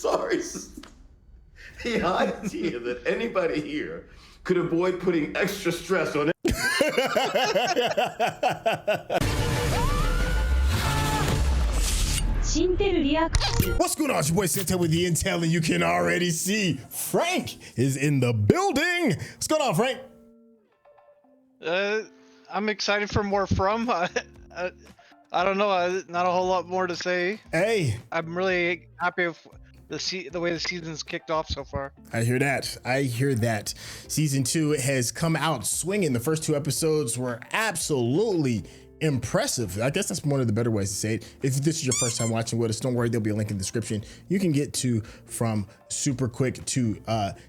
sorry. The idea that anybody here could avoid putting extra stress on it. What's going on? It's your boy Santa with the intel, and you can already see Frank is in the building. What's going on, Frank? I'm excited for more from. I don't know. Not a whole lot more to say. Hey, I'm really happy with the way the season's kicked off so far. I hear that. I hear that. Season 2 has come out swinging. The first 2 episodes were absolutely impressive. I guess that's one of the better ways to say it. If this is your first time watching with us, don't worry, there'll be a link in the description. You can get to from super quick to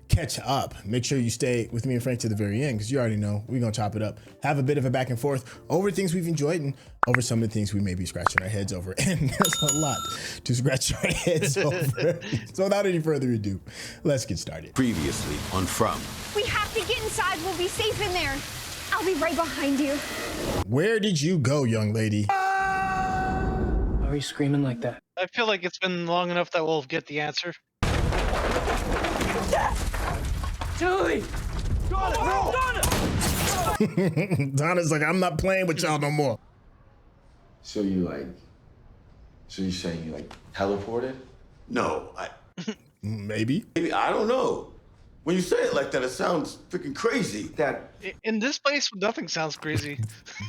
catch up. Make sure you stay with me and Frank to the very end, because you already know we're gonna chop it up, have a bit of a back and forth over things we've enjoyed and over some of the things we may be scratching our heads over. And there's a lot to scratch our heads over. So without any further ado, let's get started. Previously on From. We have to get inside. We'll be safe in there. I'll be right behind you. Where did you go, young lady? Why are you screaming like that? I feel like it's been long enough that we'll get the answer. Julie! Donna's like, I'm not playing with y'all no more. So you saying you teleported? No, Maybe. maybe, I don't know. When you say it like that, it sounds freaking crazy. That In this place, nothing sounds crazy.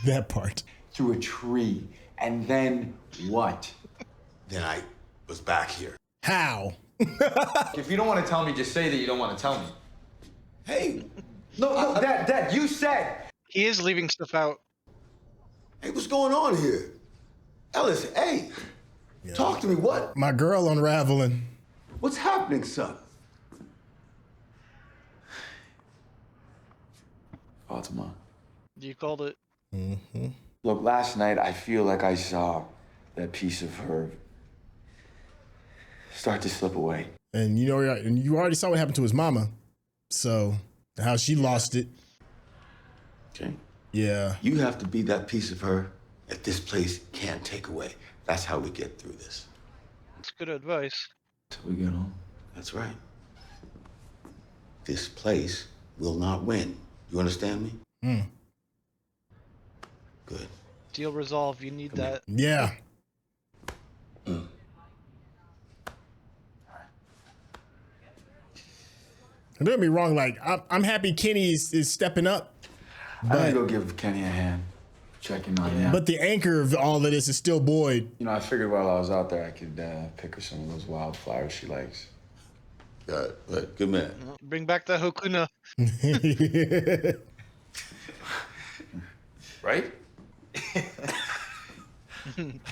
That part. through a tree, and then what? Then I was back here. How? If you don't want to tell me, just say that you don't want to tell me. Hey, No, Dad, you said. He is leaving stuff out. hey, what's going on here? Ellis, hey, talk to me. What? My girl unraveling. What's happening, son? Fatima. You called it. Look, last night I feel like I saw that piece of her start to slip away. And you already saw what happened to his mama. So how she lost it. Okay. Yeah. You have to be that piece of her that this place can't take away. That's how we get through this. It's good advice. Till we get home. That's right. This place will not win. You understand me? Good. Deal resolved. You need that. Yeah. Don't get me wrong, like I'm happy Kenny is stepping up, I'm gonna but go give Kenny a hand, checking on him. but the anchor of all of this is still Boyd. You know, I figured while I was out there, I could pick her some of those wildflowers she likes. Good man. Bring back the Hokuna. Right?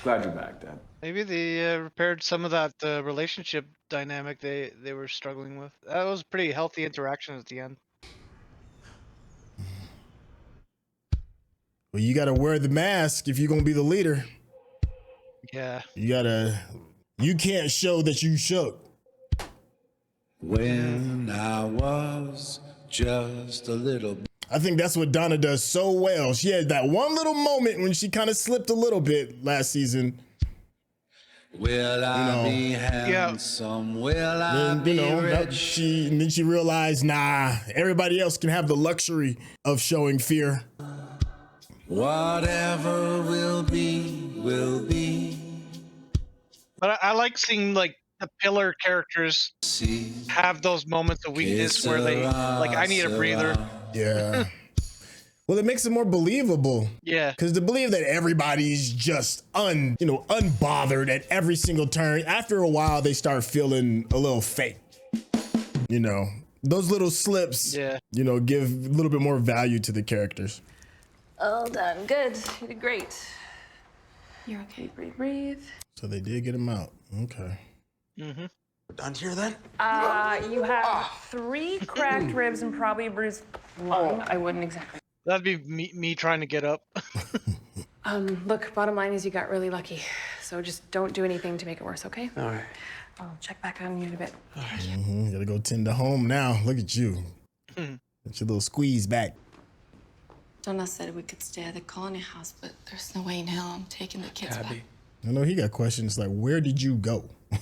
Glad you're back, Dad. Maybe they repaired some of that relationship dynamic they were struggling with. That was pretty healthy interaction at the end. Well, you gotta wear the mask if you're gonna be the leader. Yeah. You can't show that you shook. When I was just a little. I think that's what Donna does so well. She had that one little moment when she kind of slipped a little bit last season. Will I be handsome? Will I be rich? And then she realized, nah, everybody else can have the luxury of showing fear. Whatever will be, will be. But I like seeing like the pillar characters have those moments of weakness where they I need a breather. Yeah. Well, it makes it more believable. Yeah. Because to believe that everybody's just unbothered at every single turn, after a while they start feeling a little fake. Those little slips, give a little bit more value to the characters. All done. Good. You did great. You're okay. Breathe, breathe. So they did get him out. Okay. We're done here then? You have 3 cracked ribs and probably a bruised lung. I wouldn't exactly. That'd be me trying to get up. Look, bottom line is you got really lucky. So just don't do anything to make it worse, okay? All right. I'll check back on you in a bit. Gotta go tend to home now. Look at you. Get your little squeeze back. Donna said we could stay at the colony house, but there's no way in hell I'm taking the kids back. I know he got questions like, where did you go? I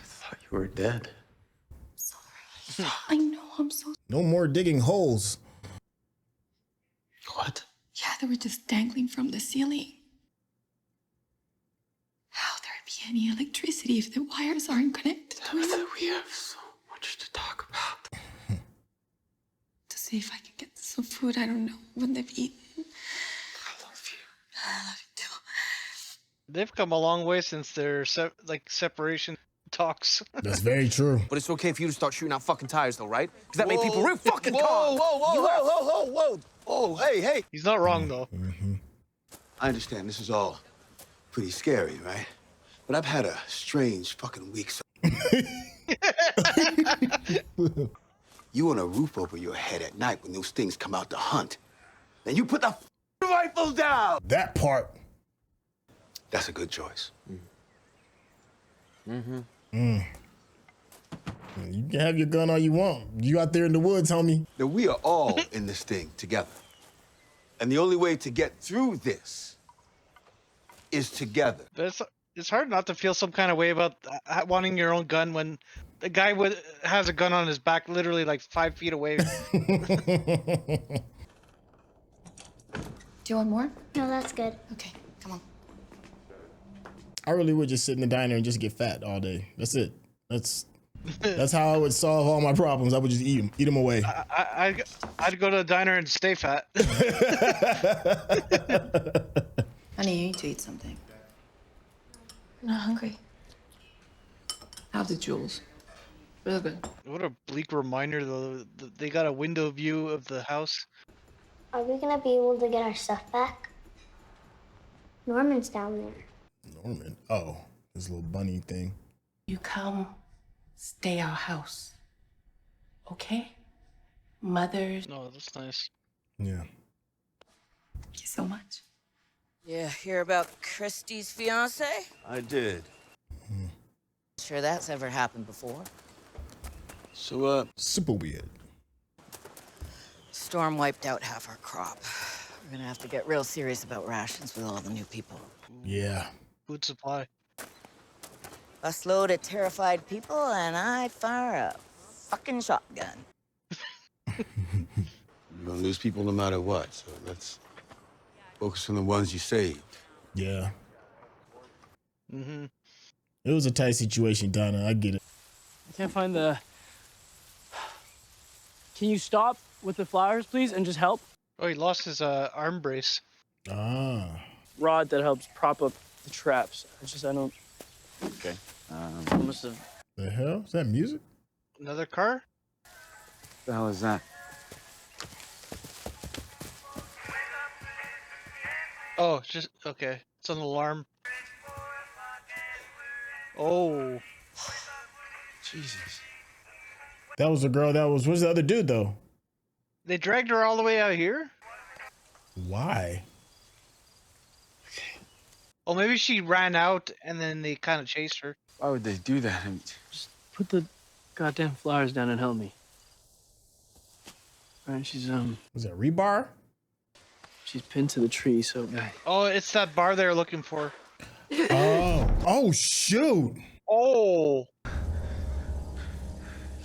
thought You were dead. Sorry. I know, I'm so. No more digging holes. What? Yeah, they were just dangling from the ceiling. How there'd be any electricity if the wires aren't connected to it? We have so much to talk about. To see if I can get some food. I don't know when they've eaten. I love you. I love you too. They've come a long way since their separation talks. That's very true. But it's okay for you to start shooting out fucking tires, though, right? Because that made people real fucking Whoa, calm. whoa, whoa, whoa, whoa, whoa, whoa. Oh, hey, hey. He's not wrong though. I understand this is all pretty scary, right? But I've had a strange fucking week. So you want a roof over your head at night when those things come out to hunt. Then you put the rifle down. That part. That's a good choice. You can have your gun all you want. You out there in the woods, homie. Now, we are all in this thing together. And the only way to get through this is together. But it's hard not to feel some kind of way about wanting your own gun when the guy has a gun on his back, literally like 5 feet away. Do you want more? No, that's good. Okay, come on. I really would just sit in the diner and just get fat all day. That's it. That's how I would solve all my problems. I would just eat them away. I'd go to a diner and stay fat. Honey, you need to eat something. I'm not hungry. How's it, Jules? Real good. What a bleak reminder, though. They got a window view of the house. Are we gonna be able to get our stuff back? Norman's down there. Norman? Oh, this little bunny thing. You come, stay our house. Okay? Mother's. No, that's nice. Yeah. Thank you so much. Yeah, hear about Christie's fiance? I did. Sure that's ever happened before. So, Super weird. Storm wiped out half our crop. We're gonna have to get real serious about rations with all the new people. Yeah. Food supply. Busload of terrified people, and I fire a fucking shotgun. you're gonna lose people no matter what, so let's focus on the ones you saved. Yeah. Mm-hmm. It was a tight situation, Donna. I get it. I can't find the. Can you stop with the flowers, please, and just help? Oh, he lost his arm brace. Ah. Rod that helps prop up the traps. I don't. Okay. I must have. The hell? Is that music? Another car? The hell is that? Oh, it's just okay. It's an alarm. Oh. Jesus. That was the girl that was. Where's the other dude, though? They dragged her all the way out here? Why? Oh, maybe she ran out and then they kind of chased her. Why would they do that? Just put the goddamn flowers down and help me. All right, she's Was that rebar? she's pinned to the tree, so. Oh, it's that bar they're looking for. Oh. Oh, shoot. Oh.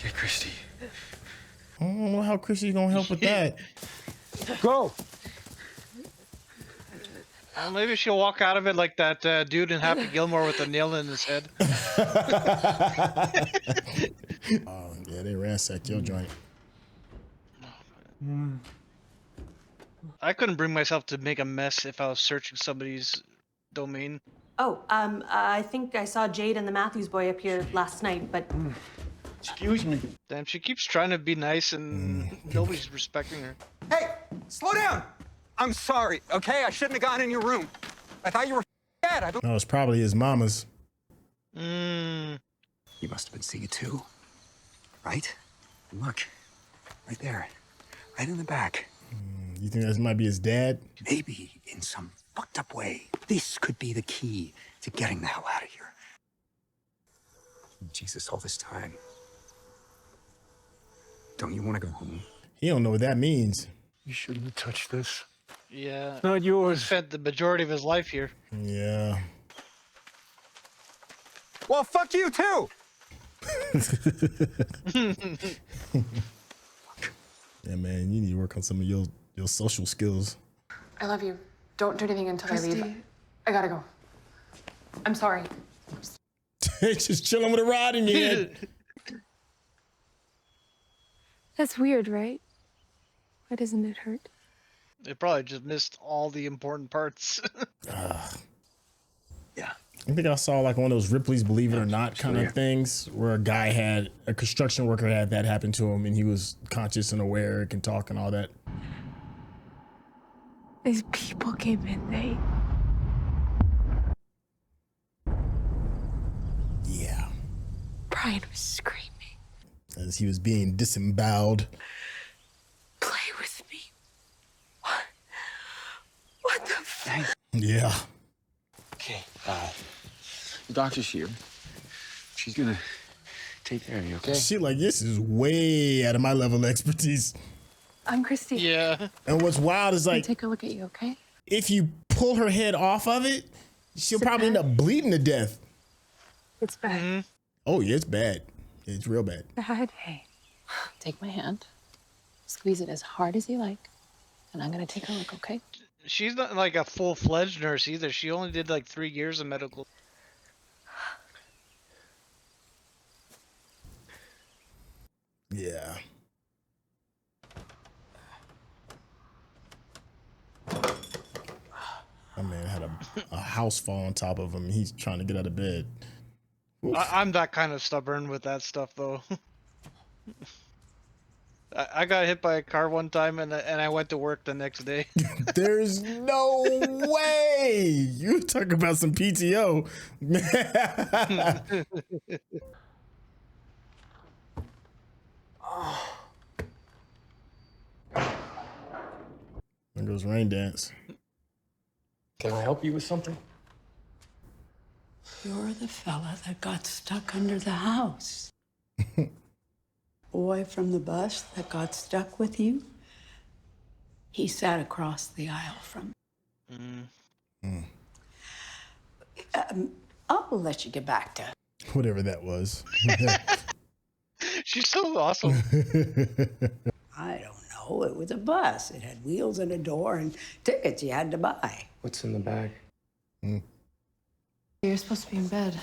Get Christy. I don't know how Chrissy's gonna help with that. Go! Well, maybe she'll walk out of it like that dude in Happy Gilmore with a nail in his head. Oh, yeah, they ransacked your joint. I couldn't bring myself to make a mess if I was searching somebody's domain. Oh, I think I saw Jade and the Matthews boy up here last night, but... Excuse me. Damn, she keeps trying to be nice and nobody's respecting her. Hey, slow down. I'm sorry, okay? I shouldn't have gone in your room. I thought you were dead. I don't. No, it's probably his mama's. Mm. You must have been seeing it too, right? Look, right there, right in the back. You think that might be his dad? Maybe in some fucked up way, this could be the key to getting the hell out of here. Jesus, all this time. Don't you want to go home? He don't know what that means. You shouldn't have touched this. Yeah. Not yours. He spent the majority of his life here. Yeah. Well, fuck you too. Yeah, man, you need to work on some of your social skills. I love you. Don't do anything until I leave. I gotta go. I'm sorry. Just chilling with a rod in your head. That's weird, right? Why doesn't it hurt? They probably just missed all the important parts. Yeah. I think I saw like one of those Ripley's Believe It or Not kind of things where a construction worker had that happen to him and he was conscious and aware, can talk and all that. These people came in late. Yeah. Brian was screaming. As he was being disemboweled. Play with me. What the fuck? Yeah. Okay, the doctor's here. She's gonna take care of you, okay? She like, this is way out of my level of expertise. I'm Christy. Yeah. And what's wild is like, take a look at you, okay? if you pull her head off of it, she'll probably end up bleeding to death. It's bad. Oh yeah, it's bad. It's real bad. Bad. Hey, take my hand. Squeeze it as hard as you like. And I'm gonna take a look, okay? She's not like a full-fledged nurse either. She only did like 3 years of medical. Yeah. My man had a house fall on top of him. He's trying to get out of bed. I'm that kind of stubborn with that stuff, though. I got hit by a car one time, and I went to work the next day. There's no way. You talk about some PTO. There goes Rain Dance. Can I help you with something? You're the fella that got stuck under the house. Boy from the bus that got stuck with you. He sat across the aisle from. I'll let you get back to. Whatever that was. She's so awesome. I don't know. It was a bus. It had wheels and a door and tickets you had to buy. What's in the bag? You're supposed to be in bed.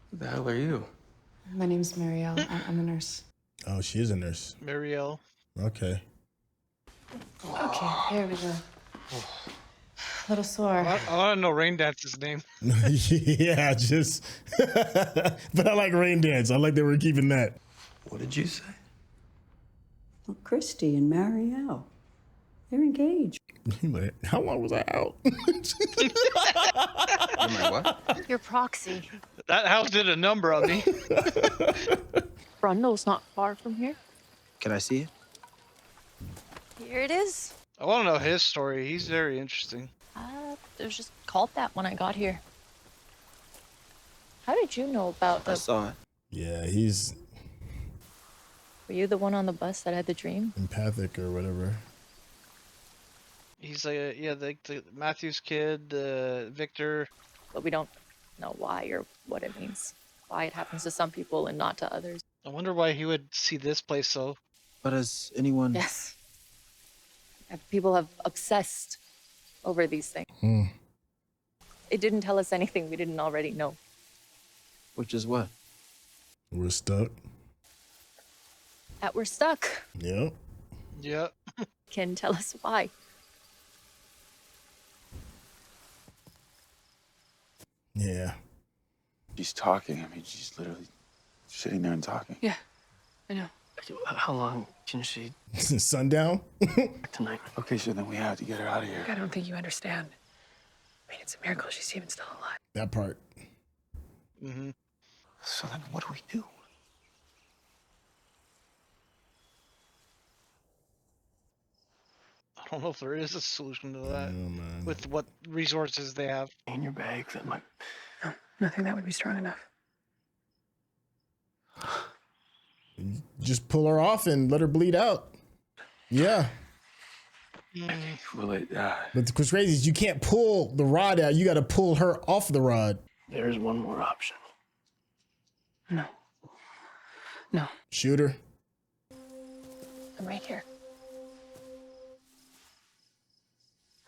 Who the hell are you? My name's Marielle. I'm a nurse. Oh, she is a nurse. Marielle. Okay. Okay, here we go. A little sore. I want to know Rain Dance's name. Yeah, just. But I like Rain Dance. I like that we're keeping that. What did you say? Well, Christy and Marielle. They're engaged. Like, how long was I out? Am I what? Your proxy. That house did a number on me. Brundle's not far from here. Can I see it? Here it is. I want to know his story. He's very interesting. It was just called that when I got here. How did you know about I saw it. Yeah, he's Were you the one on the bus that had the dream? empathic or whatever. He's like, yeah, the Matthew's kid, Victor. But we don't know why or what it means. Why it happens to some people and not to others. I wonder why he would see this place so. But has anyone... Yes. People have obsessed over these things. It didn't tell us anything we didn't already know. Which is what? We're stuck. That we're stuck. Yep. Yeah. Can tell us why. Yeah. She's talking. I mean, she's literally sitting there and talking. Yeah, I know. How long can she Sundown? tonight? Okay, so then we have to get her out of here. I don't think you understand. I mean, it's a miracle she's even still alive. That part. Mm-hmm. So then what do we do? I don't know if there is a solution to that man. with what resources they have. In your bag that might... No, nothing that would be strong enough. Just pull her off and let her bleed out. Yeah. Will it? But what's crazy is you can't pull the rod out. You got to pull her off the rod. There's one more option. No. No. Shoot her. I'm right here.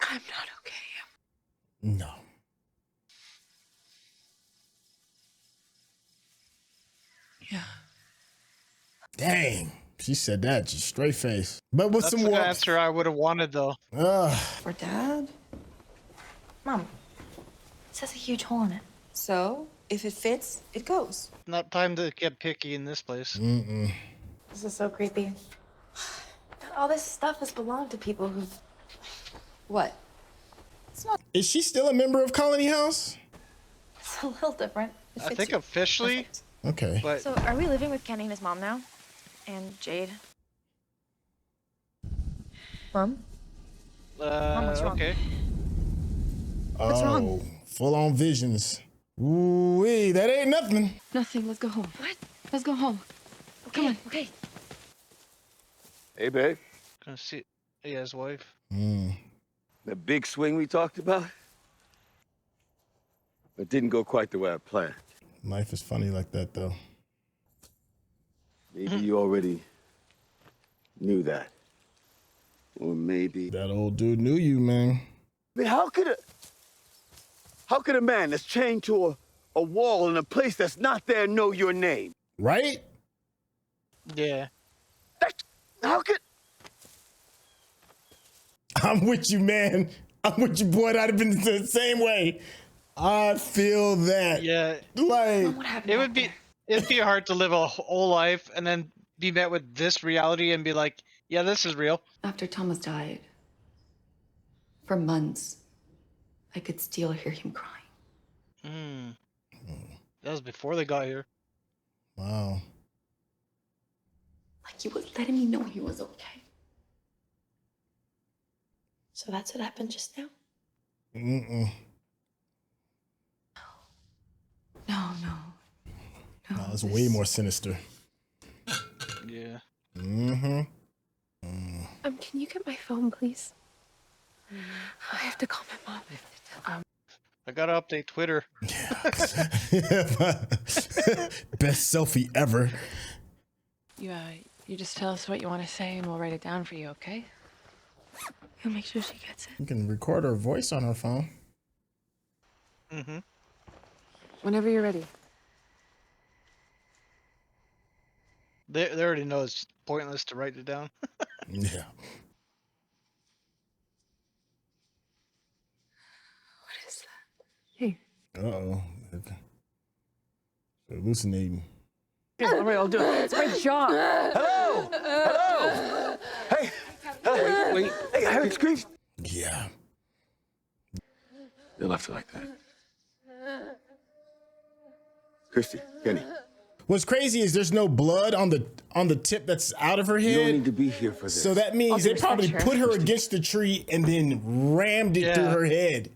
I'm not okay. No. Yeah. Dang. She said that just straight face. But with That's some the warmth. answer I would have wanted, though. For Dad? Mom, it says a huge hole in it. So, if it fits, it goes. Not time to get picky in this place. Mm-mm. This is so creepy. All this stuff has belonged to people who. What? Is she still a member of Colony House? It's a little different. I think officially. Okay. But So, are we living with Kenny and his mom now? And Jade? Mom? what's wrong? okay. What's wrong? Oh, full on visions. Ooh-wee, that ain't nothing. Nothing. Let's go home. What? Let's go home. Okay, Come on. okay. Hey, babe. Gonna see his wife. The big swing we talked about? It didn't go quite the way I planned. Life is funny like that, though. Maybe you already knew that. Or maybe... That old dude knew you, man. I mean, how could a man that's chained to a wall in a place that's not there know your name? Right? Yeah. How could... I'm with you, man. I'm with you, boy. I'd have been the same way. I feel that. Yeah. Like, It'd be hard to live a whole life and then be met with this reality and be like, yeah, this is real. After Thomas died, for months, I could still hear him crying. That was before they got here. wow. Like he was letting me know he was okay. So that's what happened just now? Mm-mm. No. No, it's way more sinister. Yeah. Mm-hmm. Can you get my phone, please? I have to call my mom. I gotta update Twitter. Best selfie ever. You just tell us what you want to say and we'll write it down for you, okay? You'll make sure she gets it. You can record her voice on her phone. Mm-hmm. Whenever you're ready. They already know it's pointless to write it down. Yeah. What is that? Hey. Uh-oh. Hallucinating. All right, I'll do it. It's my job. Hello! Hello! Hey! Hello! Wait. Hey, I heard screams. Yeah. They left it like that. Christy, Kenny. What's crazy is there's no blood on the tip that's out of her head. You don't need to be here for this. So that means they probably respect her. put her against the tree and then rammed it through her head.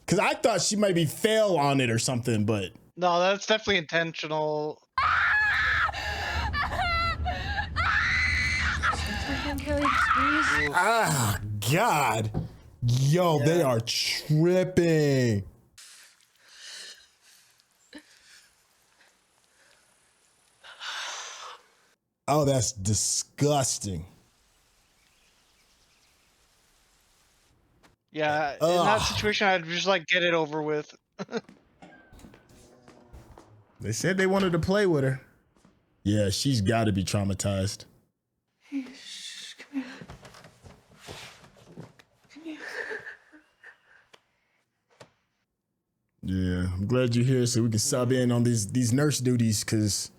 Because I thought she maybe fell on it or something, but... No, that's definitely intentional. Ah, God. Yo, they are tripping. Oh, that's disgusting. Yeah, in that situation, I'd just like get it over with. They said they wanted to play with her. Yeah, she's got to be traumatized. Shh, come here. Come here. Yeah, I'm glad you're here so we can sub in on these nurse duties, because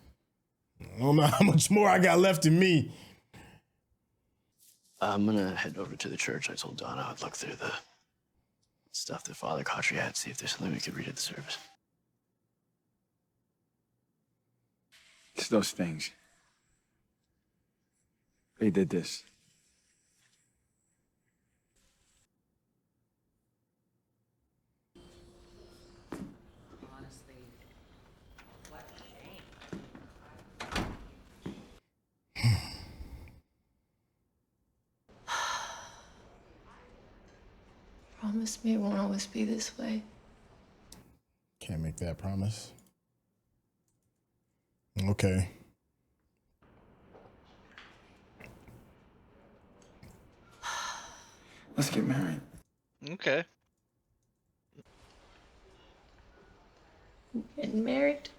I don't know how much more I got left in me. I'm gonna head over to the church. I told Donna I'd look through the stuff that Father Cautry had, see if there's something we could read at the service. It's those things. They did this. Promise me it won't always be this way. Can't make that promise. Okay. Let's get married. Okay. Getting married?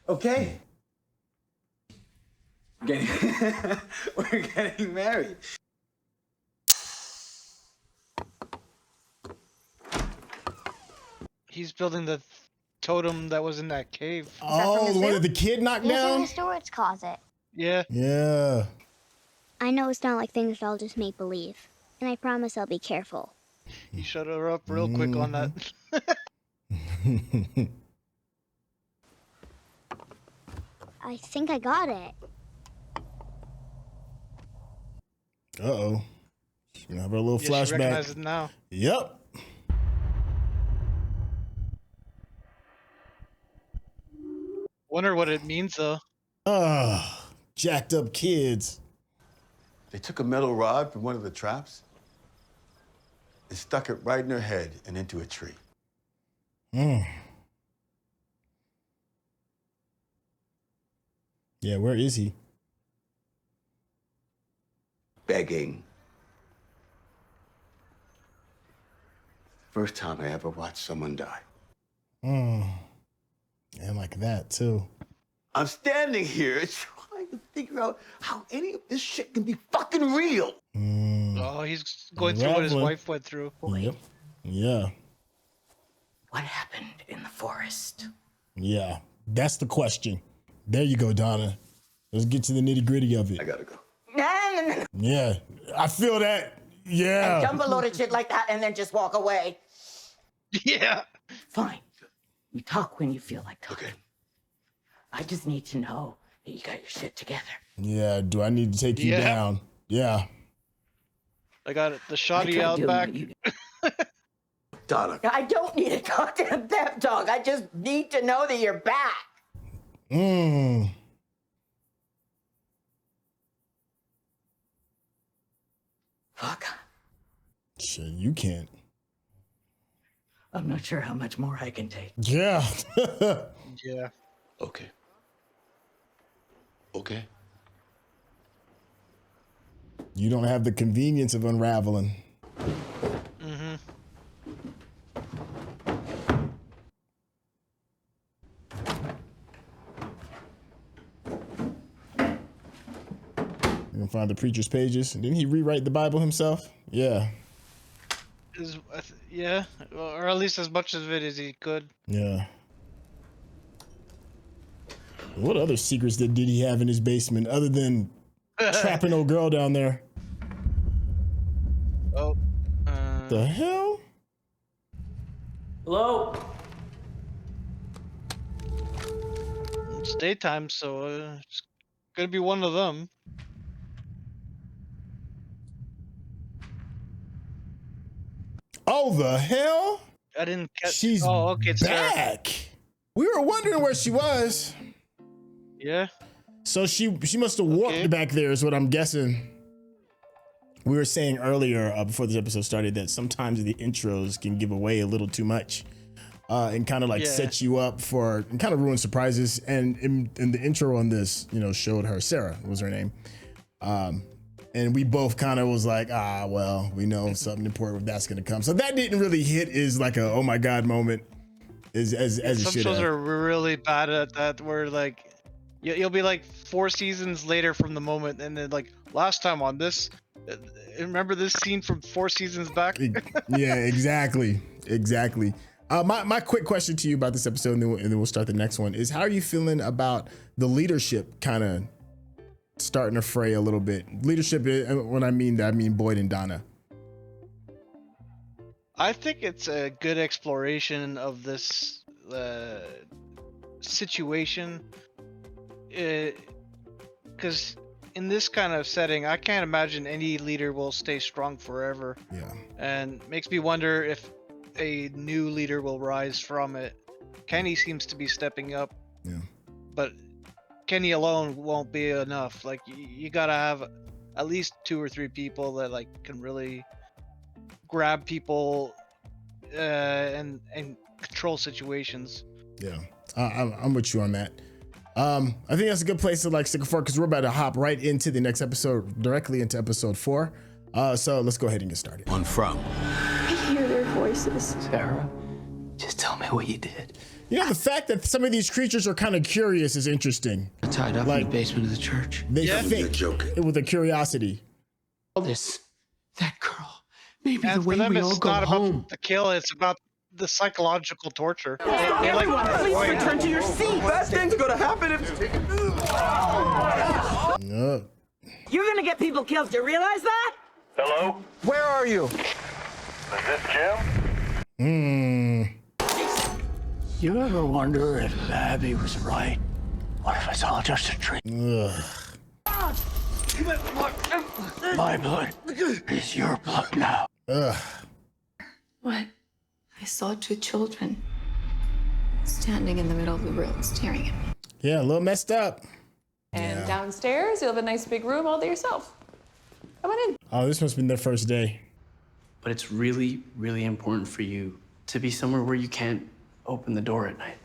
Okay. We're getting married. He's building the totem that was in that cave. Oh, the one that the kid knocked It's in down? the storage closet. Yeah. Yeah. I know it's not like things are all just make believe, and I promise I'll be careful. He shut her up real quick on that. I think I got it. Uh-oh. She's gonna have her little Yeah, she flashback. recognizes it now. Yep. Wonder what it means though. Ah, jacked up kids. They took a metal rod from one of the traps and stuck it right in her head and into a tree. Yeah, where is he? Begging. First time I ever watched someone die. And like that too. I'm standing here trying to figure out how any of this shit can be fucking real. Oh, he's going through what his Unraveling. wife went through. Yep. Yeah. What happened in the forest? Yeah. That's the question. There you go, Donna. Let's get to the nitty gritty of it. I gotta go. Yeah. I feel that. Yeah. Dump a load of shit like that and then just walk away. Yeah. Fine. You talk when you feel like talking. Okay. I just need to know that you got your shit together. Yeah. Do I need to take you Yeah. down? Yeah. I got it. The shoddy out back. Donna. I don't need a goddamn pep talk. I just need to know that you're back. Fuck. Shit, you can't. I'm not sure how much more I can take. Yeah. Yeah. Okay. Okay. You don't have the convenience of unraveling. Mm-hmm. You can find the preacher's pages. Didn't he rewrite the Bible himself? Yeah. Yeah, or at least as much of it as he could. Yeah. What other secrets did he have in his basement other than trapping old girl down there? Oh. The hell? Hello? It's daytime, so it's gonna be one of them. Oh, the hell? I didn't catch. She's oh, okay, it's Sara. back. We were wondering where she was. Yeah. So she must have warped back there is what I'm guessing. We were saying earlier before this episode started that sometimes the intros can give away a little too much and kind of like set you up for and kind of ruin surprises. And in the intro on this, showed her, Sara was her name. And we both kind of was like, well, we know something important that's going to come. So that didn't really hit is like a, oh my God moment as it Some should shows have. are really bad at that where like you'll be like 4 seasons later from the moment and then like last time on this remember this scene from 4 seasons back. Yeah, exactly. My quick question to you about this episode, and then we'll start the next one, is how are you feeling about the leadership kind of starting to fray a little bit? Leadership, when I mean that, I mean Boyd and Donna. I think it's a good exploration of this situation because in this kind of setting I can't imagine any leader will stay strong forever. Yeah. And makes me wonder if a new leader will rise from it. Kenny seems to be stepping up. Yeah. But Kenny alone won't be enough. Like you gotta have at least 2 or 3 people that like can really grab people and control situations. Yeah, I'm with you on that. I think that's a good place to like stick it for because we're about to hop right into the next episode, directly into episode 4. So let's go ahead and get started. On from. I hear their voices. Sara, just tell me what you did. You know, the fact that some of these creatures are kind of curious is interesting. Tied up in the basement of the church. They Yeah. think You're joking. with a curiosity. All this, that girl. Maybe And the for way them, we all it's go not home. about the kill; it's about the psychological torture. They Everyone, please boy, return to your seat. Bad things are gonna happen if. No. You're gonna get people killed. Do you realize that? Hello? Where are you? Is this Jim? You ever wonder if Abby was right? What if it's all just a dream? My blood is your blood now. What? I saw 2 children standing in the middle of the room staring at me. Yeah, a little messed up. And downstairs, you'll have a nice big room all to yourself. Come on in. Oh, this must have been their first day. But it's really, really important for you to be somewhere where you can't open the door at night.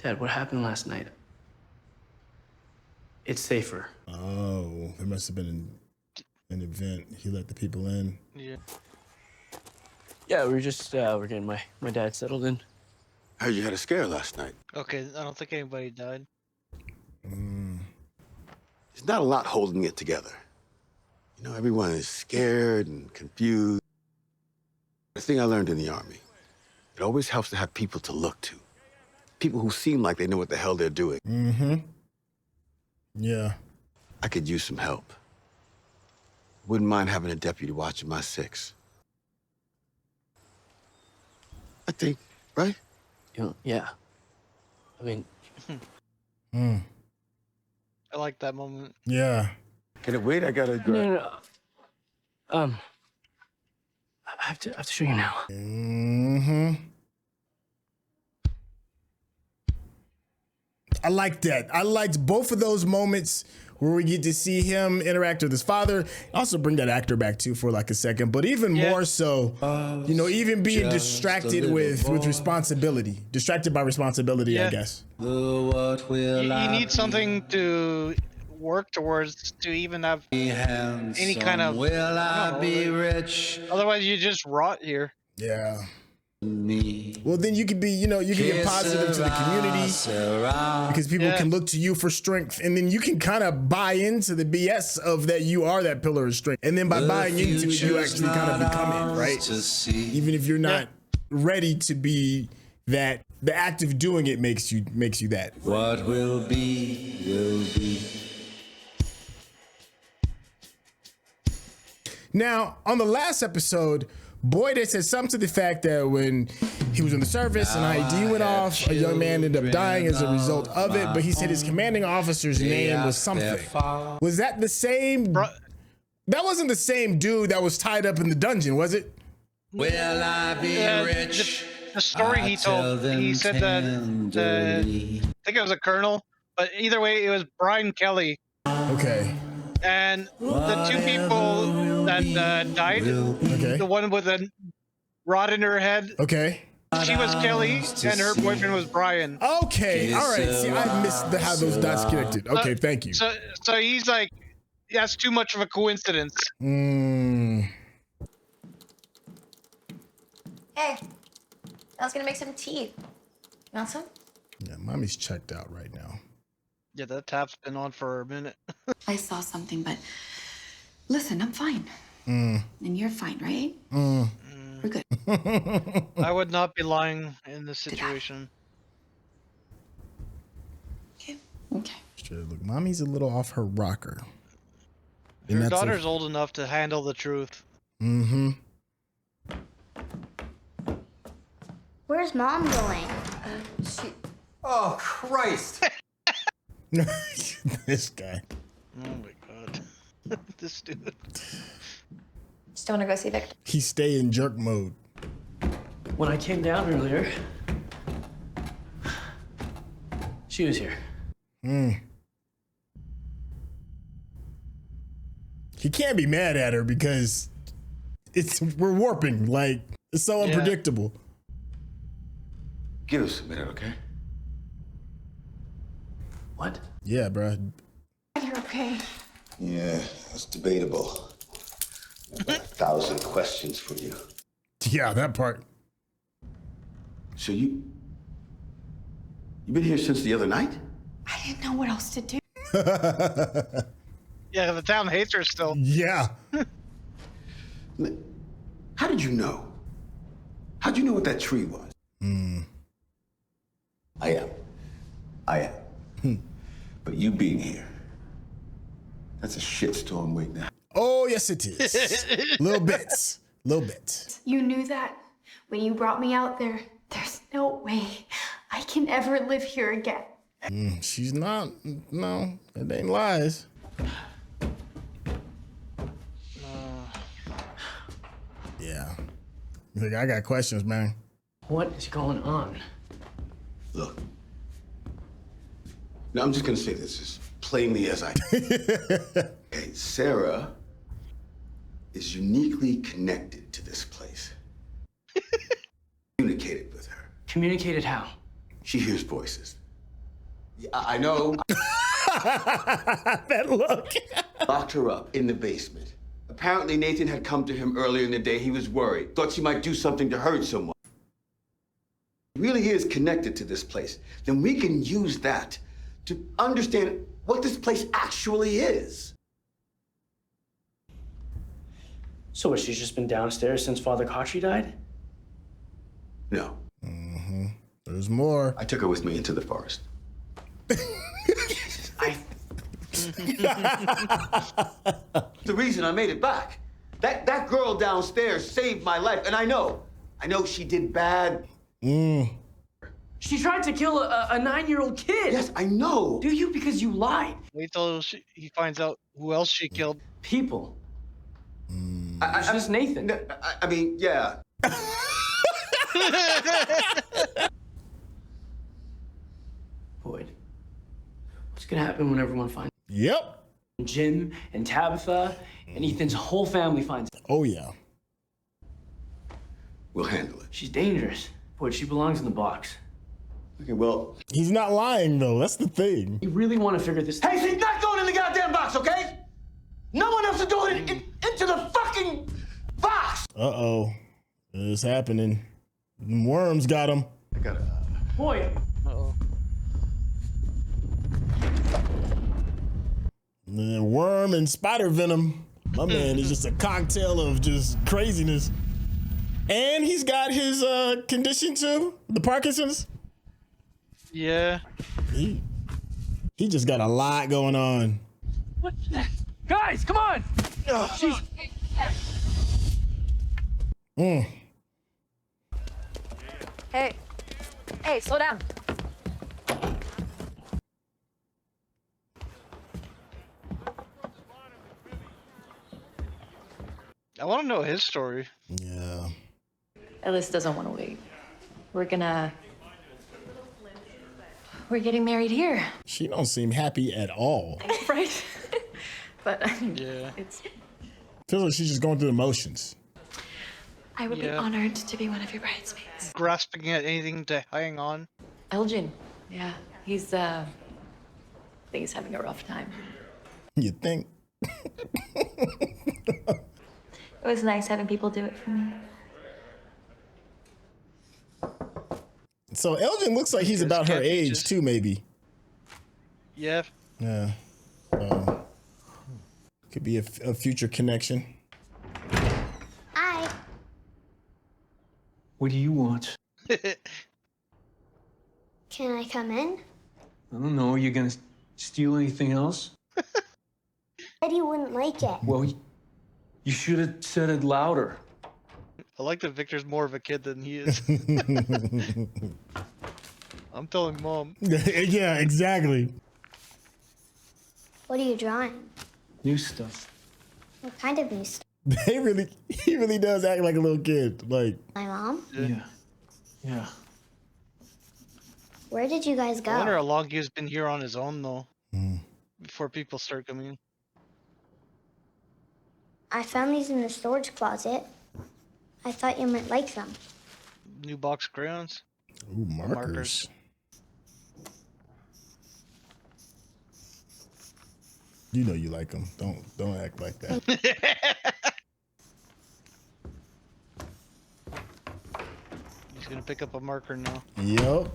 Dad, what happened last night? It's safer. Oh, there must have been an event. He let the people in. Yeah. Yeah, we're just we're getting my dad settled in. Heard you had a scare last night. Okay, I don't think anybody died. There's not a lot holding it together. You know, everyone is scared and confused. The thing I learned in the Army, it always helps to have people to look to. People who seem like they know what the hell they're doing. Mm-hmm. Yeah. I could use some help. Wouldn't mind having a deputy watching my 6. I think, right? You know, yeah. I mean, I like that moment. Yeah. Can it wait? I gotta grab. no. I have to show you now. Mm-hmm. I like that. I liked both of those moments where we get to see him interact with his father. Also bring that actor back too for like a second, but even more so, you know, even being distracted with responsibility, distracted by responsibility, I guess. You need something to work towards to even have any kind of. Otherwise, you just rot here. Yeah. Well, then you could be, you know, you can get positive to the community because people can look to you for strength, and then you can kind of buy into the BS of that you are that pillar of strength, and then by buying into it, you actually kind of become it, right? Even if you're not ready to be that, the act of doing it makes you that. What will be, will be. Now, on the last episode, Boyd had said something to the fact that when he was in the service and ID went off, a young man ended up dying as a result of it, but he said his commanding officer's name was something. Was that the same? That wasn't the same dude that was tied up in the dungeon, was it? Will I be rich? The story he told, he said that, I think it was a colonel, but either way, it was Brian Kelly. Okay. And the 2 people that died, the one with a rod in her head, she was Kelly, and her boyfriend was Brian. Okay, all right. See, I missed how those dots connected. Okay, thank you. So he's like, that's too much of a coincidence. Hey, I was gonna make some tea. You want some? Yeah, mommy's checked out right now. Yeah, that tap's been on for a minute. I saw something, but listen, I'm fine. Mm. And you're fine, right? Mm. We're good. I would not be lying in this situation. Okay. Sure, look, mommy's a little off her rocker. Your daughter's old enough to handle the truth. Mm-hmm. Where's Mom going? She. Oh, Christ. This guy. Oh my god. This dude. Just don't want to go see Victor. He stay in jerk mode. When I came down earlier, she was here. He can't be mad at her because we're warping. Like, It's so unpredictable. Give us a minute, okay? What? Yeah, bro. You're okay. Yeah, that's debatable. I've got 1,000 questions for you. Yeah, that part. So you've been here since the other night? I didn't know what else to do. Yeah, the town hates her still. Yeah. How did you know? How'd you know what that tree was? I am. But you being here, that's a shitstorm waiting to happen. Oh, yes, it is. Little bits. You knew that when you brought me out there. There's no way I can ever live here again. She's not. No, it ain't lies. Yeah. Like, I got questions, man. What is going on? Look. Now, I'm just going to say this as plainly as I can. Okay, Sara is uniquely connected to this place. Communicated with her. Communicated how? She hears voices. I know. That look. Locked her up in the basement. Apparently, Nathan had come to him earlier in the day. He was worried. Thought she might do something to hurt someone. He really is connected to this place. Then we can use that to understand what this place actually is. So what, she's just been downstairs since Father Kochi died? No. There's more. I took her with me into the forest. The reason I made it back. That girl downstairs saved my life, and I know she did bad. She tried to kill a 9-year-old kid. Yes, I know. Do you? Because you lied. Wait till he finds out who else she killed. People. It's just Nathan. I mean, yeah. Boyd, what's gonna happen when everyone finds? Yep. Jim and Tabitha and Ethan's whole family finds it. Oh yeah. We'll handle it. She's dangerous. Boyd, she belongs in the box. Okay, well. He's not lying though. That's the thing. You really want to figure this? Hey, she's not going in the goddamn box, okay? No one else is going into the fucking box. Uh-oh. It's happening. Worms got him. I gotta. Boyd. Uh-oh. Worm and spider venom. My man is just a cocktail of just craziness. And he's got his condition too, the Parkinson's. Yeah. He just got a lot going on. What? Guys, come on! Jeez. Hey, slow down. I want to know his story. Yeah. Ellis doesn't want to wait. We're getting married here. She don't seem happy at all. Right? But I mean, Yeah. Feels like she's just going through the motions. I would be honored to be one of your bridesmaids. Grasping at anything to hang on. Elgin, yeah, he's I think he's having a rough time. You think? It was nice having people do it for me. So Elgin looks like he's about her age too, maybe. Yeah. Yeah. Could be a future connection. Hi. What do you want? Can I come in? I don't know. Are you gonna steal anything else? Eddie wouldn't like it. Well, you should have said it louder. I like that Victor's more of a kid than he is. I'm telling Mom. Yeah, exactly. What are you drawing? New stuff. What kind of new stuff? He really does act like a little kid. Like My mom? Yeah. Where did you guys go? I wonder how long he's been here on his own though. Before people start coming in. I found these in the storage closet. I thought you might like them. New box of crayons. Ooh, markers. You know you like them. Don't act like that. He's gonna pick up a marker now. Yep.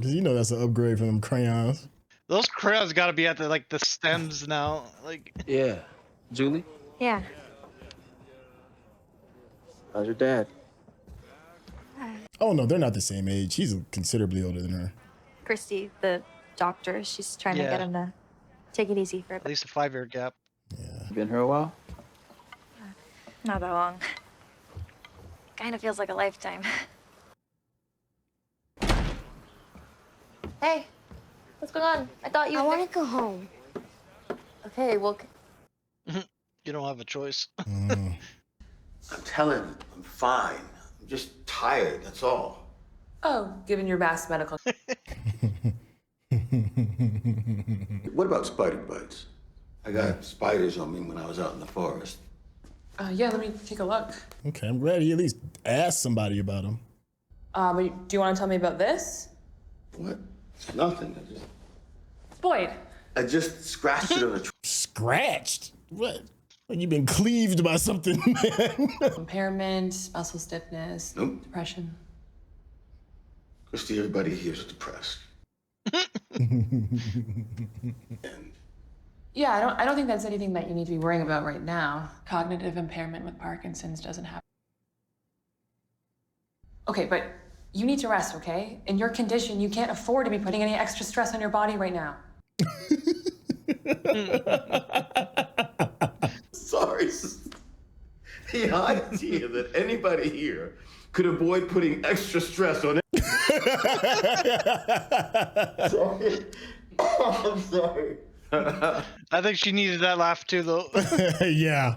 Cause you know that's an upgrade from them crayons. Those crayons gotta be at the stems now. Like. Yeah. Julie? Yeah. How's your dad? Oh no, they're not the same age. He's considerably older than her. Christy, the doctor, she's trying to get him to take it easy for a bit. At least a 5-year gap. You been here a while? Not that long. Kind of feels like a lifetime. Hey, what's going on? I thought you. I want to go home. Okay, well. You don't have a choice. I'm telling you, I'm fine. I'm just tired, that's all. Oh, given your vast medical. What about spider bites? I got spiders on me when I was out in the forest. Yeah, let me take a look. Okay, I'm glad he at least asked somebody about him. Do you want to tell me about this? What? It's nothing. Boyd. I just scratched it on a tree. Scratched? What? Like you've been cleaved by something, man. Impairment, muscle stiffness, depression. Christy, everybody here's depressed. Yeah, I don't think that's anything that you need to be worrying about right now. Cognitive impairment with Parkinson's doesn't happen. Okay, but you need to rest, okay? In your condition, you can't afford to be putting any extra stress on your body right now. Sorry. The idea that anybody here could avoid putting extra stress on it. Sorry. I'm sorry. I think she needed that laugh too, though. Yeah.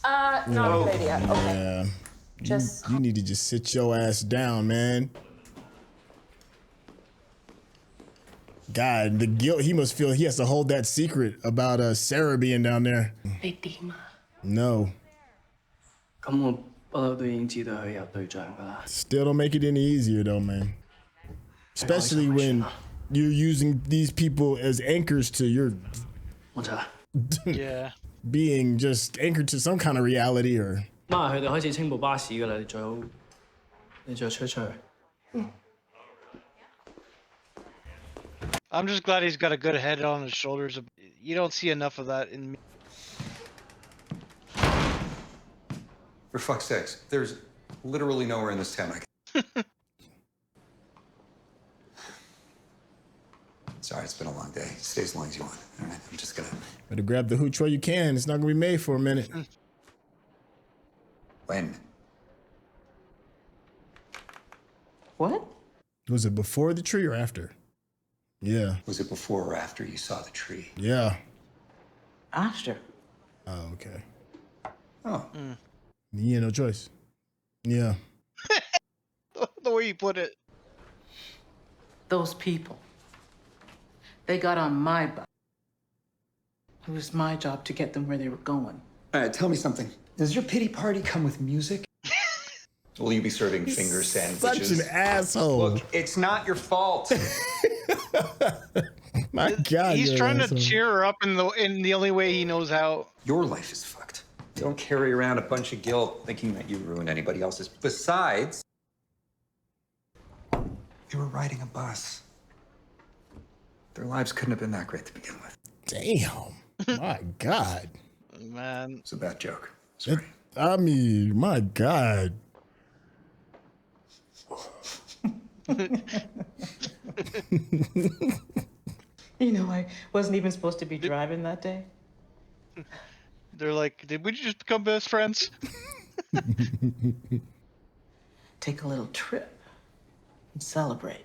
Not a good idea. Okay. Yeah. You need to just sit your ass down, man. God, the guilt he must feel. He has to hold that secret about Sara being down there. No. Still don't make it any easier though, man. Especially when you're using these people as anchors to your being just anchored to some kind of reality or. I'm just glad he's got a good head on his shoulders. You don't see enough of that in me. For fuck's sakes, there's literally nowhere in this town I can. Sorry, it's been a long day. Stay as long as you want. All right, I'm just gonna. Better grab the hooch while you can. It's not gonna be made for a minute. When? What? Was it before the tree or after? Yeah. Was it before or after you saw the tree? Yeah. After. Oh, okay. Oh. You had no choice. Yeah. The way you put it. Those people. They got on my butt. It was my job to get them where they were going. All right, tell me something. Does your pity party come with music? Will you be serving finger sandwiches? Such an asshole. Look, it's not your fault. My God. He's trying to cheer her up in the only way he knows how. Your life is fucked. Don't carry around a bunch of guilt thinking that you ruined anybody else's. Besides, they were riding a bus. Their lives couldn't have been that great to begin with. Damn. My God. Man. It's a bad joke. Sorry. I mean, my God. You know, I wasn't even supposed to be driving that day. They're like, did we just become best friends? Take a little trip and celebrate.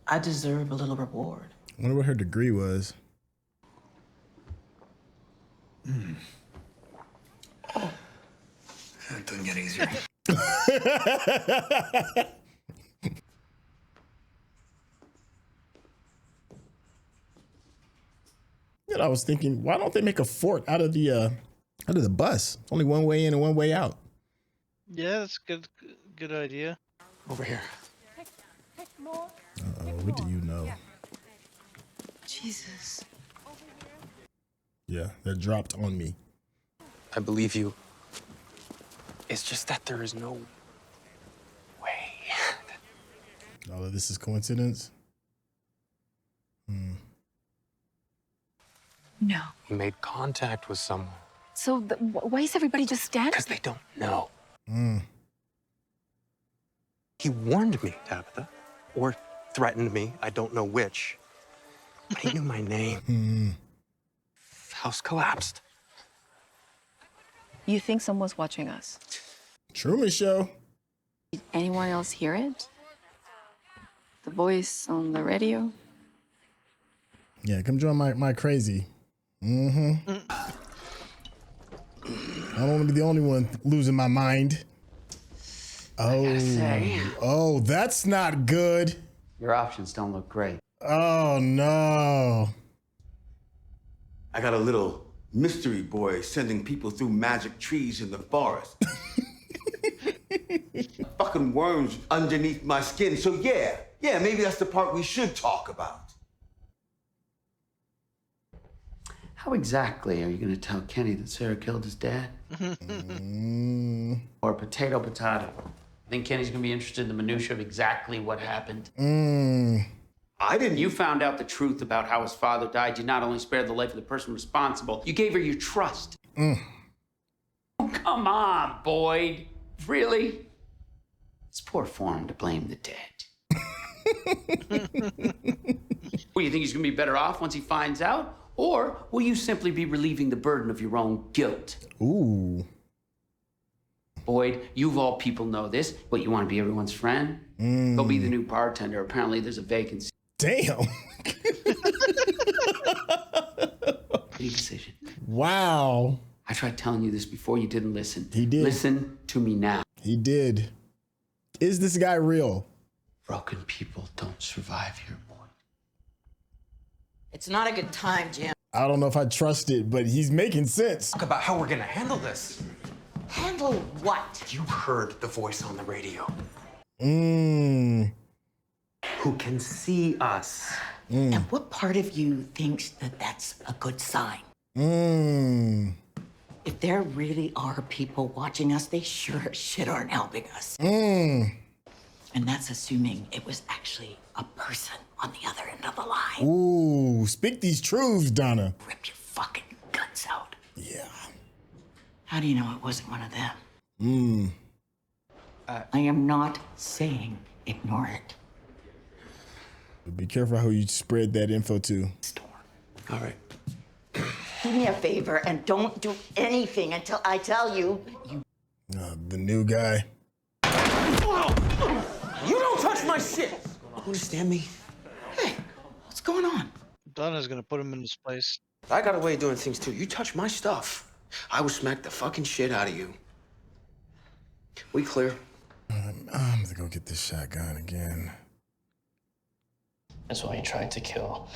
I deserve a little reward. I wonder what her degree was. It doesn't get easier. You know, I was thinking, why don't they make a fort out of the bus? Only one way in and one way out. Yeah, that's good idea. Over here. What do you know? Jesus. Yeah, that dropped on me. I believe you. It's just that there is no way. All of this is coincidence? No. He made contact with someone. So why is everybody just standing? Because they don't know. Mm. He warned me, Tabitha. Or threatened me. I don't know which. But he knew my name. The house collapsed. You think someone's watching us? Truman Show. Did anyone else hear it? The voice on the radio? Yeah, come join my crazy. I don't want to be the only one losing my mind. Oh, that's not good. Your options don't look great. Oh, no. I got a little mystery boy sending people through magic trees in the forest. Fucking worms underneath my skin. So yeah, maybe that's the part we should talk about. How exactly are you going to tell Kenny that Sara killed his dad? Or potato? I think Kenny's going to be interested in the minutia of exactly what happened. I didn't. You found out the truth about how his father died. You not only spared the life of the person responsible, you gave her your trust. Oh, come on, Boyd. Really? It's poor form to blame the dead. Well, you think he's going to be better off once he finds out? Or will you simply be relieving the burden of your own guilt? Ooh. Boyd, you of all people know this, but you want to be everyone's friend? Go be the new bartender. Apparently there's a vacancy. Damn. Big decision. Wow. I tried telling you this before. You didn't listen. He did. Listen to me now. He did. Is this guy real? Broken people don't survive here, Boyd. It's not a good time, Jim. I don't know if I trust it, but he's making sense. Talk about how we're going to handle this. Handle what? You heard the voice on the radio. Who can see us. And what part of you thinks that that's a good sign? If there really are people watching us, they sure as shit aren't helping us. And that's assuming it was actually a person on the other end of the line. Ooh, speak these truths, Donna. Rip your fucking guts out. Yeah. How do you know it wasn't one of them? I am not saying ignore it. Be careful how you spread that info to. All right. Do me a favor and don't do anything until I tell you. The new guy. You don't touch my shit! Understand me? Hey, what's going on? Donna's gonna put him in his place. I got a way of doing things too. You touch my stuff, I will smack the fucking shit out of you. We clear? I'm gonna go get this shotgun again. That's why you tried to kill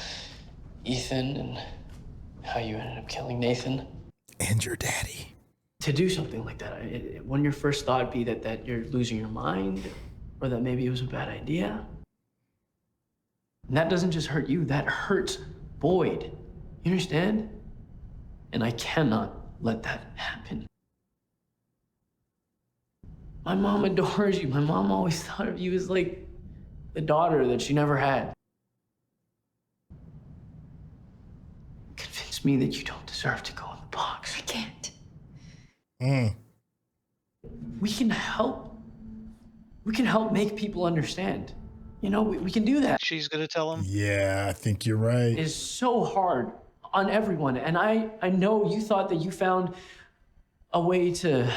Ethan and how you ended up killing Nathan. And your daddy. To do something like that, wouldn't your first thought be that you're losing your mind? Or that maybe it was a bad idea? And that doesn't just hurt you, that hurts Boyd. You understand? And I cannot let that happen. My mom adores you. My mom always thought of you as like the daughter that she never had. Convince me that you don't deserve to go in the box. I can't. We can help. We can help make people understand. You know, we can do that. She's gonna tell him. Yeah, I think you're right. It's so hard on everyone. And I know you thought that you found a way to...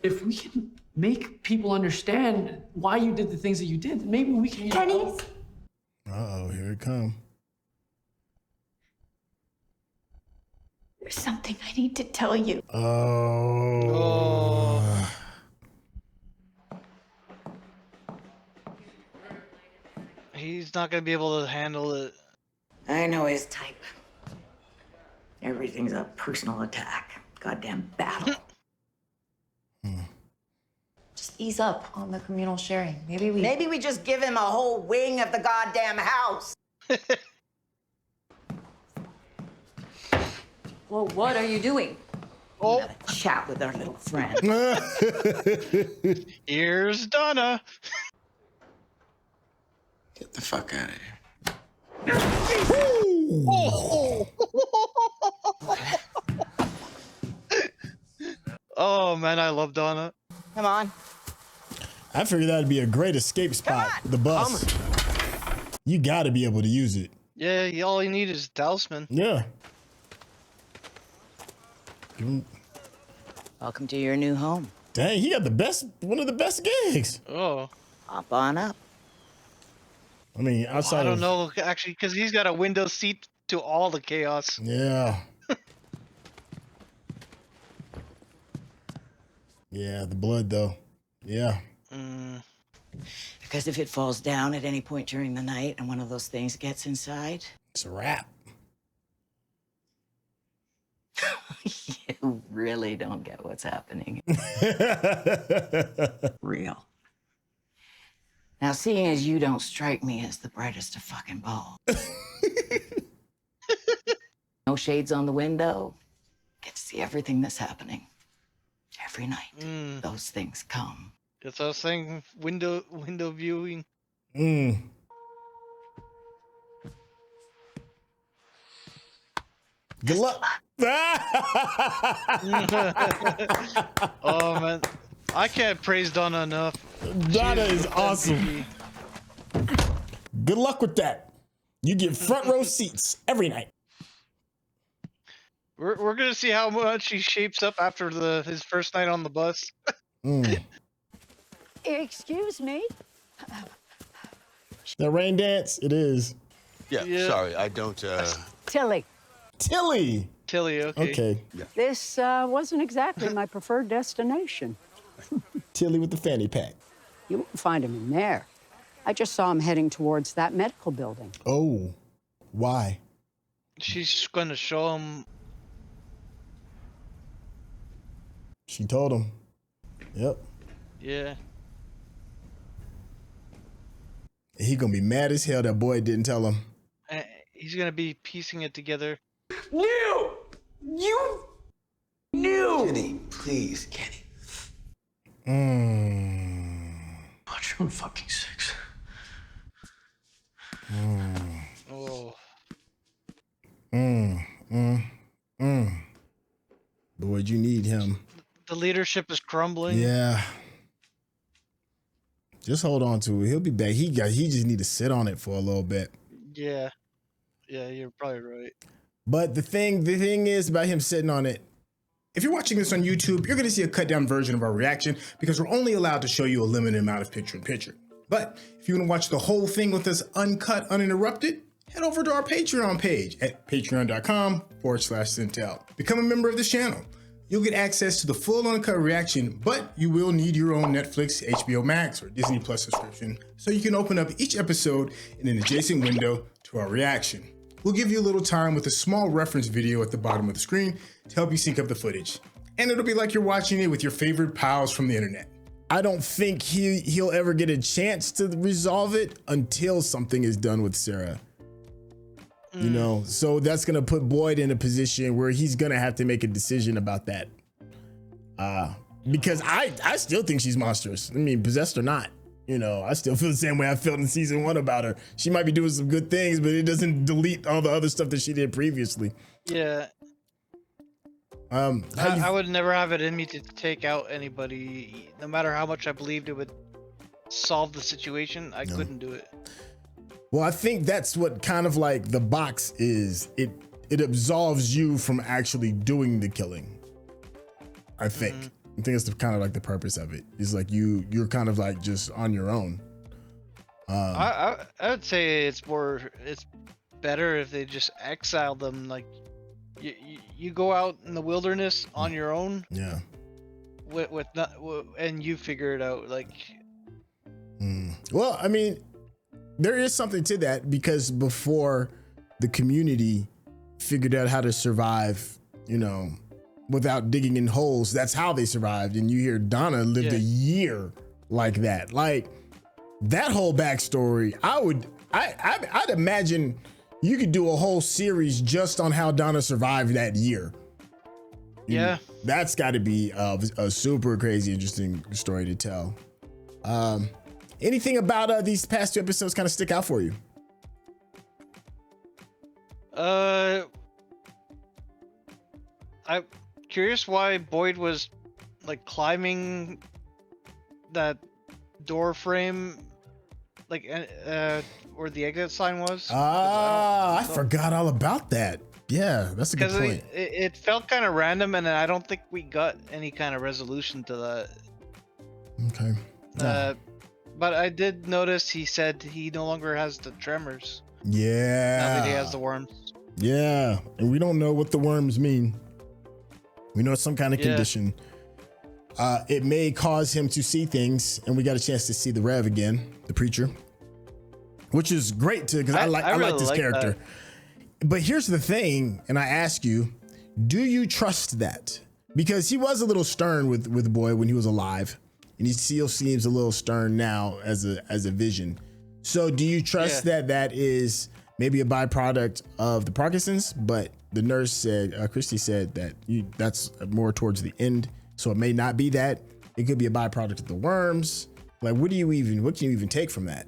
If we can make people understand why you did the things that you did, then maybe we can... Kenny? Uh-oh, here it comes. There's something I need to tell you. Oh. He's not gonna be able to handle it. I know his type. Everything's a personal attack. Goddamn battle. Just ease up on the communal sharing. Maybe we just give him a whole wing of the goddamn house. Well, what are you doing? Oh, have a chat with our little friend. Here's Donna. Get the fuck out of here. Oh man, I love Donna. Come on. I figured that'd be a great escape spot. The bus. You got to be able to use it. Yeah, all you need is a talisman. Yeah. Welcome to your new home. Dang, he got one of the best gigs. Oh. Hop on up. I mean, outside I don't know, actually, because he's got a window seat to all the chaos. Yeah. Yeah, the blood, though. Yeah. Because if it falls down at any point during the night and one of those things gets inside, it's a wrap. You really don't get what's happening. Real. Now, seeing as you don't strike me as the brightest of fucking balls. No shades on the window. Get to see everything that's happening. Every night, those things come. It's us saying window viewing. Good luck. Oh man, I can't praise Donna enough. Donna is awesome. Good luck with that. You get front row seats every night. We're gonna see how much he shapes up after his first night on the bus. Excuse me? The rain dance? It is. Yeah. Sorry, I don't, Tilly. Tilly, okay. Yeah. This wasn't exactly my preferred destination. Tilly with the fanny pack. You won't find him in there. I just saw him heading towards that medical building. Oh, why? She's gonna show him. She told him. Yep. Yeah. He gonna be mad as hell that boy didn't tell him. He's gonna be piecing it together. You knew. Kenny, please, Kenny. Watch your own fucking six. Oh. Boy, you need him. The leadership is crumbling. Yeah. Just hold on to it. He'll be back. He just need to sit on it for a little bit. Yeah. Yeah, you're probably right. But the thing is about him sitting on it. If you're watching this on YouTube, you're going to see a cut down version of our reaction because we're only allowed to show you a limited amount of picture-in-picture. But if you want to watch the whole thing with us uncut, uninterrupted, head over to our Patreon page at patreon.com/Sintel. Become a member of this channel. You'll get access to the full uncut reaction, but you will need your own Netflix, HBO Max, or Disney Plus subscription so you can open up each episode in an adjacent window to our reaction. We'll give you a little time with a small reference video at the bottom of the screen to help you sync up the footage. And it'll be like you're watching it with your favorite pals from the internet. I don't think he'll ever get a chance to resolve it until something is done with Sara. You know, so that's gonna put Boyd in a position where he's gonna have to make a decision about that. Because I still think she's monstrous. I mean, possessed or not, you know, I still feel the same way I felt in season 1 about her. She might be doing some good things, but it doesn't delete all the other stuff that she did previously. Yeah. I would never have it in me to take out anybody, no matter how much I believed it would solve the situation. I couldn't do it. Well, I think that's what kind of like the box is. It absolves you from actually doing the killing. I think. I think it's kind of like the purpose of it. It's like you're kind of like just on your own. I would say it's better if they just exile them. Like you go out in the wilderness on your own. Yeah. And you figure it out. Like. Well, I mean, there is something to that because before the community figured out how to survive, you know, without digging in holes. That's how they survived. And you hear Donna lived a year like that. Like that whole backstory, I'd imagine you could do a whole series just on how Donna survived that year. Yeah. That's got to be a super crazy, interesting story to tell. Anything about these past 2 episodes kind of stick out for you? I'm curious why Boyd was like climbing that door frame, like where the exit sign was. I forgot all about that. Yeah, that's a good point. It felt kind of random, and I don't think we got any kind of resolution to that. Okay. But I did notice he said he no longer has the tremors. Yeah. Now that he has the worms. Yeah, and we don't know what the worms mean. We know it's some kind of condition. It may cause him to see things, and we got a chance to see the Rev again, the preacher, which is great too, because I like this character. That. But here's the thing, and I ask you, do you trust that? Because he was a little stern with Boyd when he was alive, and he still seems a little stern now as a vision. So do you trust that is maybe a byproduct of the Parkinson's? But the nurse said, Christy said that that's more towards the end, so it may not be that. It could be a byproduct of the worms. Like, what can you even take from that?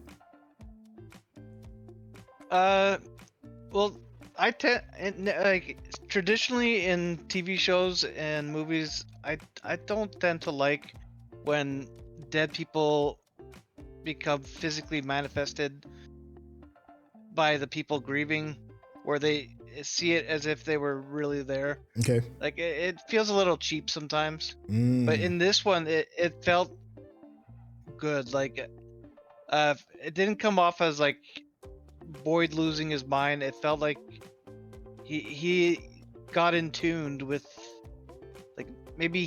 Well, I tend like traditionally in TV shows and movies, I don't tend to like when dead people become physically manifested by the people grieving, where they see it as if they were really there. Okay. Like it feels a little cheap sometimes, but in this one, it felt good. Like it didn't come off as like Boyd losing his mind. It felt like he got in tuned with, like, maybe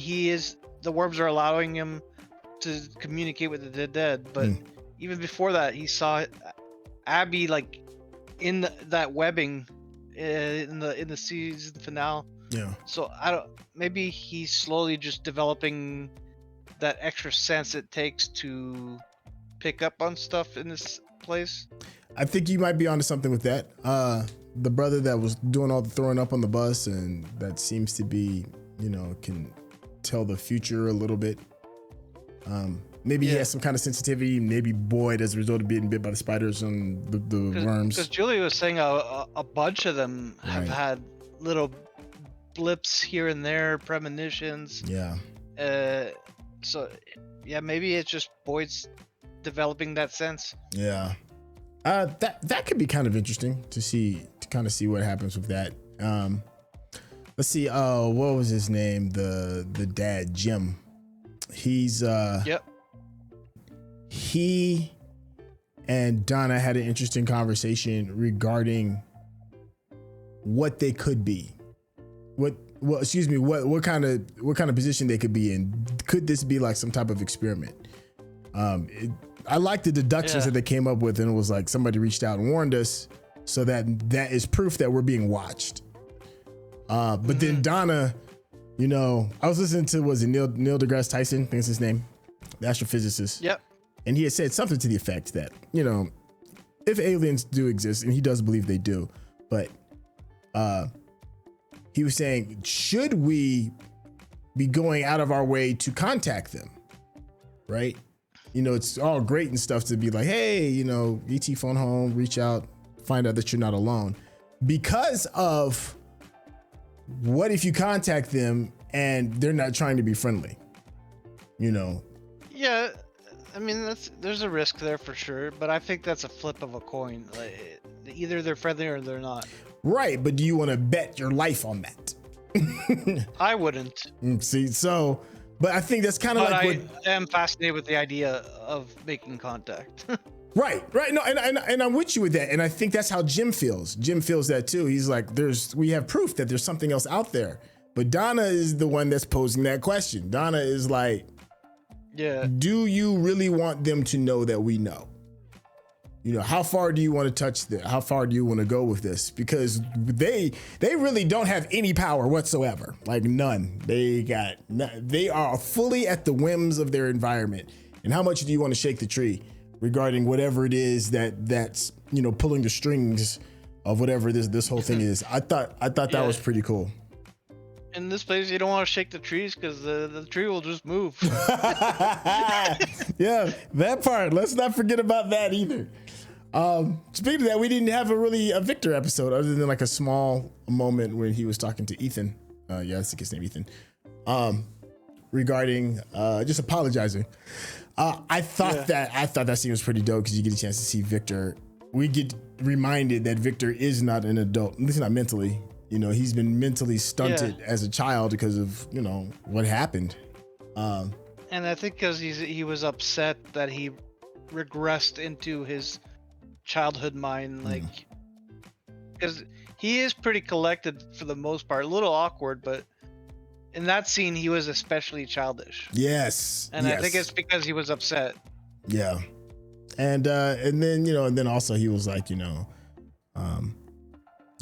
the worms are allowing him to communicate with the dead. But even before that, he saw Abby like in that webbing in the season finale. Yeah. So maybe he's slowly just developing that extra sense it takes to pick up on stuff in this place. I think you might be onto something with that. The brother that was doing all the throwing up on the bus, and that seems to be, can tell the future a little bit. Maybe he has some kind of sensitivity. Maybe Boyd, as a result of being bit by the spiders and the worms. Because Julie was saying a bunch of them have had little blips here and there, premonitions. Yeah. So yeah, maybe it's just Boyd's developing that sense. Yeah. That could be kind of interesting to kind of see what happens with that. Let's see. What was his name? The dad, Jim. He's Yep. He and Donna had an interesting conversation regarding what they could be. What kind of position they could be in. Could this be like some type of experiment? I like the deductions that they came up with, and it was like somebody reached out and warned us, so that is proof that we're being watched. But then Donna, I was listening to, was it Neil deGrasse Tyson? I think it's his name, the astrophysicist. Yep. And he had said something to the effect that, if aliens do exist, and he does believe they do, but he was saying, should we be going out of our way to contact them? Right? It's all great and stuff to be like, hey, ET phone home, reach out, find out that you're not alone. Because of what if you contact them and they're not trying to be friendly? Yeah, I mean, there's a risk there for sure, but I think that's a flip of a coin. Like, either they're friendly or they're not. Right, but do you want to bet your life on that? I wouldn't. See, so, but I think that's kind of like I am fascinated with the idea of making contact. Right. No, and I'm with you with that, and I think that's how Jim feels. Jim feels that too. He's like, we have proof that there's something else out there, but Donna is the one that's posing that question. Donna is like, yeah, do you really want them to know that we know? You know, how far do you want to touch this? How far do you want to go with this? Because they really don't have any power whatsoever, like none. They are fully at the whims of their environment. And how much do you want to shake the tree regarding whatever it is that's pulling the strings of whatever this whole thing is? I thought that was pretty cool. In this place, you don't want to shake the trees because the tree will just move. Yeah, that part. Let's not forget about that either. Speaking of that, we didn't have a Victor episode other than like a small moment when he was talking to Ethan. I think his name Ethan. Regarding just apologizing. I thought that scene was pretty dope because you get a chance to see Victor. We get reminded that Victor is not an adult, at least not mentally. He's been mentally stunted as a child because of, what happened. And I think because he was upset that he regressed into his childhood mind, like, because he is pretty collected for the most part, a little awkward, but in that scene he was especially childish. Yes. And I think it's because he was upset. Yeah. And then also he was like, you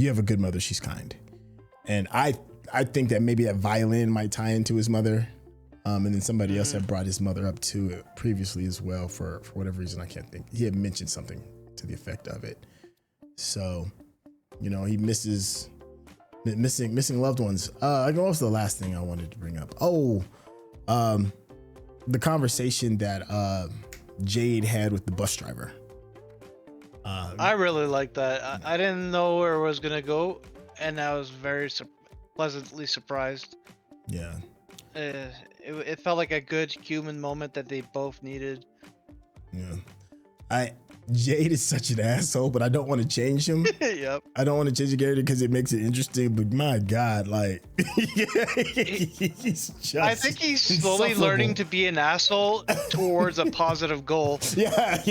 have a good mother, she's kind. And I think that maybe that violin might tie into his mother. And then somebody else had brought his mother up to it previously as well for whatever reason. I can't think. He had mentioned something to the effect of it. So, he misses missing loved ones. What was the last thing I wanted to bring up? The conversation that Jade had with the bus driver. I really liked that. I didn't know where it was gonna go, and I was very pleasantly surprised. Yeah. It felt like a good human moment that they both needed. Yeah. Jade is such an asshole, but I don't want to change him. Yep. I don't want to change the character because it makes it interesting, but my God, like, he's just I think he's slowly learning to be an asshole towards a positive goal. Yeah.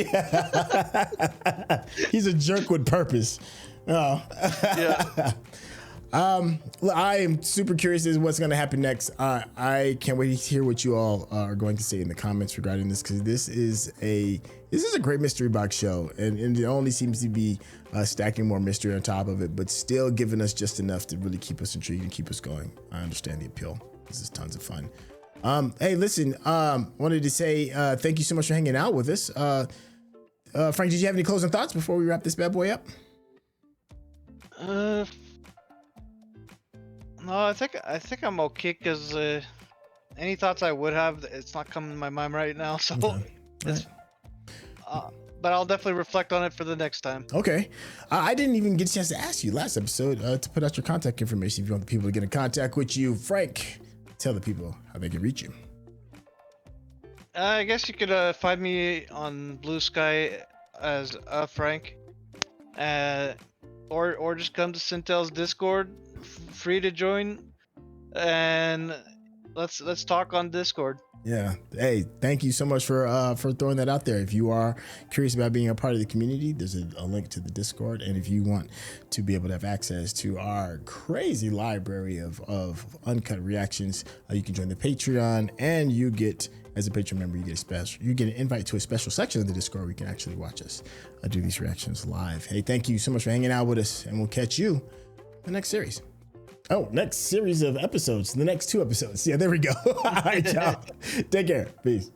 He's a jerk with purpose. Oh. Yeah. I am super curious as to what's going to happen next. I can't wait to hear what you all are going to say in the comments regarding this, because this is a great mystery box show, and it only seems to be stacking more mystery on top of it, but still giving us just enough to really keep us intrigued and keep us going. I understand the appeal. This is tons of fun. Hey, listen, wanted to say thank you so much for hanging out with us. Frank, did you have any closing thoughts before we wrap this bad boy up? No, I think I'm okay, because any thoughts I would have, it's not coming to my mind right now. So, Right. But I'll definitely reflect on it for the next time. Okay. I didn't even get a chance to ask you last episode to put out your contact information if you want the people to get in contact with you. Frank, tell the people how they can reach you. I guess you could find me on Blue Sky as Frank, or just come to Sintel's Discord, free to join, and let's talk on Discord. Yeah. Hey, thank you so much for throwing that out there. If you are curious about being a part of the community, there's a link to the Discord. And if you want to be able to have access to our crazy library of uncut reactions, you can join the Patreon, and you get, as a Patreon member, you get an invite to a special section of the Discord where you can actually watch us do these reactions live. Hey, thank you so much for hanging out with us, and we'll catch you in the next series. Oh, next series of episodes, the next 2 episodes. Yeah, there we go. All right, y'all. Take care. Peace.